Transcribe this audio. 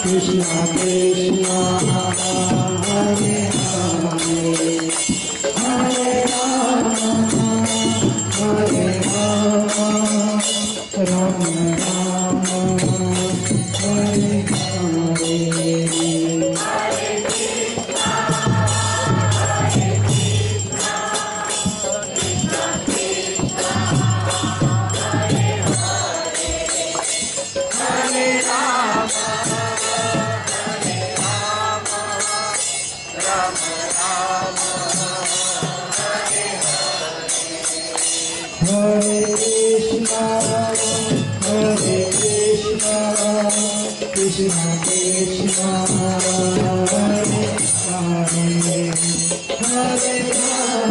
Krishna Krishna Hare Hare Hare Rama Hare Rama Rama Rama Hare Hare Hare Krishna, Krishna Krishna, Hare Hare, Hare Rama.